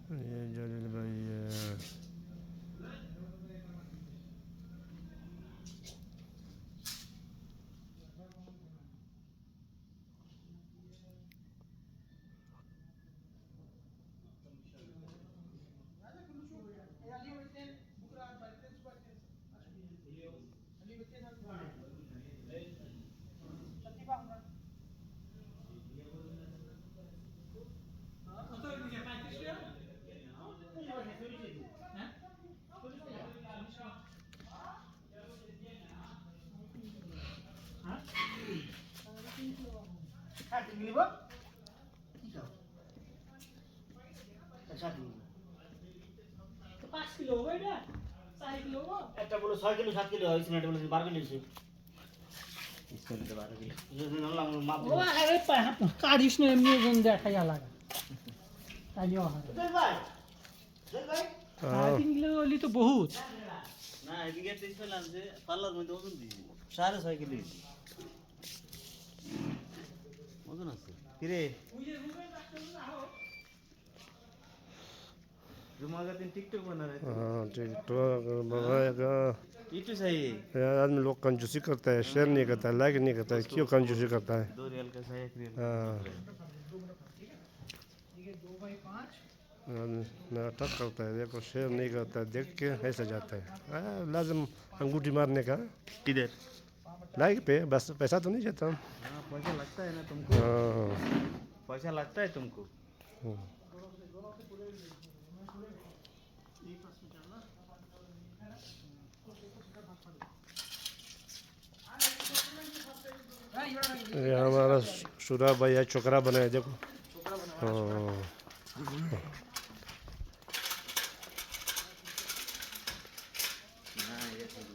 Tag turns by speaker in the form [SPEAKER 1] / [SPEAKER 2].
[SPEAKER 1] ये जलील भाई है।
[SPEAKER 2] তো 5 কিলো হবে এটা 4 কিলো
[SPEAKER 3] একটা বলে 6 কিলো 7 কিলো হয়েছে না, এটা বলে 12 কিলো হয়েছে। ইসমাইলটা 12 কিলো মাপ
[SPEAKER 2] ও আরে কাটিস না এমনি ওজন দেখাই আলাদা তাইও হয়
[SPEAKER 3] ভাই ভাই
[SPEAKER 2] 3 কিলো হলি তো বহুত
[SPEAKER 3] না এদিকে তো ইসমাইল আনছে পাল্লার মধ্যে ওজন দিয়েছি 6.5 কিলো দিয়েছি ওজন আছে কিরে जुमा का दिन टिकटॉक बना रहे थे।
[SPEAKER 1] हाँ टिकटॉक बनाएगा।
[SPEAKER 3] यूट्यूब सही है।
[SPEAKER 1] यार आदमी लोग कंजूसी करता है, शेयर नहीं करता है, लाइक नहीं करता है, क्यों कंजूसी करता है?
[SPEAKER 3] 2 रियल का सही 1 रियल का
[SPEAKER 1] हाँ
[SPEAKER 2] ठीक है 2 बाई 5
[SPEAKER 1] नाटक करता है, देखो शेयर नहीं करता है, देख के ऐसा जाता है। लाजम अंगूठी मारने का
[SPEAKER 3] किधर
[SPEAKER 1] लाइक पे, बस पैसा तो नहीं जाता।
[SPEAKER 3] हाँ पैसा लगता है ना तुमको
[SPEAKER 1] हाँ
[SPEAKER 3] पैसा लगता है तुमको
[SPEAKER 1] ये हमारा सुरा भैया चोकरा बनाया देखो। हाँ
[SPEAKER 3] हाँ ये सब